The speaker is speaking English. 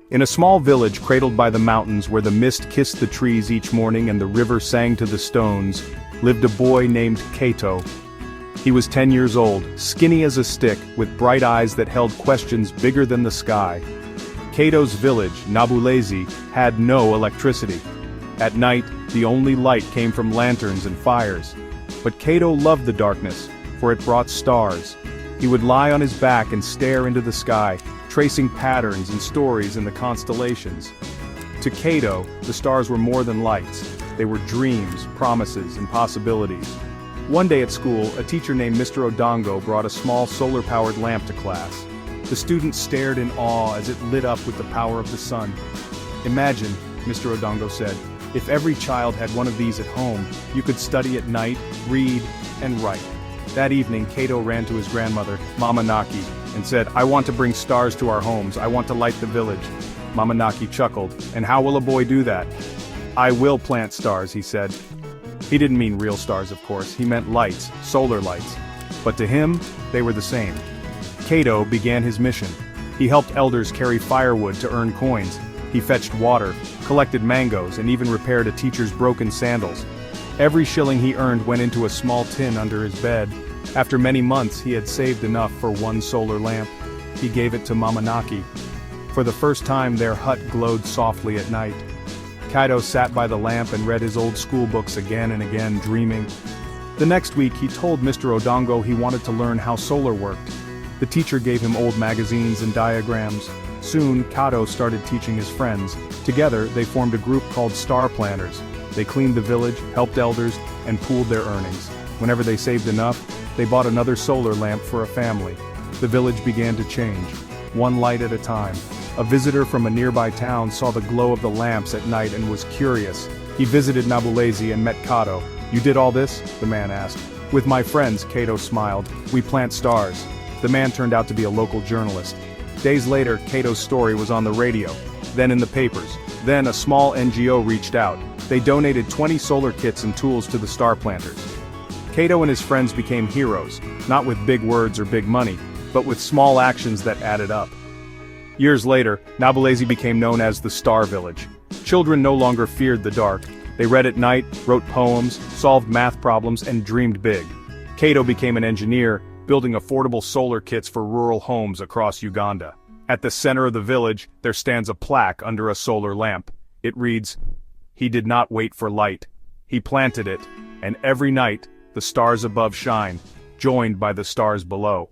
In a small village cradled by the mountains where the mist kissed the trees each morning and the river sang to the stones, lived a boy named Kato. He was 10 years old, skinny as a stick, with bright eyes that held questions bigger than the sky. Kato's village, Nabulezi, had no electricity. At night, the only light came from lanterns and fires. But Kato loved the darkness, for it brought stars. He would lie on his back and stare into the sky, tracing patterns and stories in the constellations. To Kato, the stars were more than lights. They were dreams, promises, and possibilities. One day at school, a teacher named Mr. Odongo brought a small solar-powered lamp to class. The students stared in awe as it lit up with the power of the sun. "Imagine," Mr. Odongo said, "if every child had one of these at home, you could study at night, read, and write." That evening, Kato ran to his grandmother, Mama Naki, and said, "I want to bring stars to our homes. I want to light the village." Mama Naki chuckled, "And how will a boy do that?" "I will plant stars," he said. He didn't mean real stars, of course. He meant lights, solar lights. But to him, they were the same. Kato began his mission. He helped elders carry firewood to earn coins. He fetched water, collected mangoes, and even repaired a teacher's broken sandals. Every shilling he earned went into a small tin under his bed. After many months, he had saved enough for one solar lamp. He gave it to Mama Naki. For the first time, their hut glowed softly at night. Kato sat by the lamp and read his old school books again and again, dreaming. The next week, he told Mr. Odongo he wanted to learn how solar worked. The teacher gave him old magazines and diagrams. Soon, Kato started teaching his friends. Together, they formed a group called Star Planners. They cleaned the village, helped elders, and pooled their earnings. Whenever they saved enough, they bought another solar lamp for a family. The village began to change, one light at a time. A visitor from a nearby town saw the glow of the lamps at night and was curious. He visited Nabulezi and met Kato. "You did all this?" the man asked. "With my friends," Kato smiled. "We plant stars." The man turned out to be a local journalist. Days later, Kato's story was on the radio, then in the papers. Then a small NGO reached out. They donated 20 solar kits and tools to the star planters. Kato and his friends became heroes, not with big words or big money, but with small actions that added up. Years later, Nabulezi became known as the Star Village. Children no longer feared the dark. They read at night, wrote poems, solved math problems, and dreamed big. Kato became an engineer, building affordable solar kits for rural homes across Uganda. At the center of the village, there stands a plaque under a solar lamp. It reads, "He did not wait for light. He planted it, and every night, the stars above shine, joined by the stars below."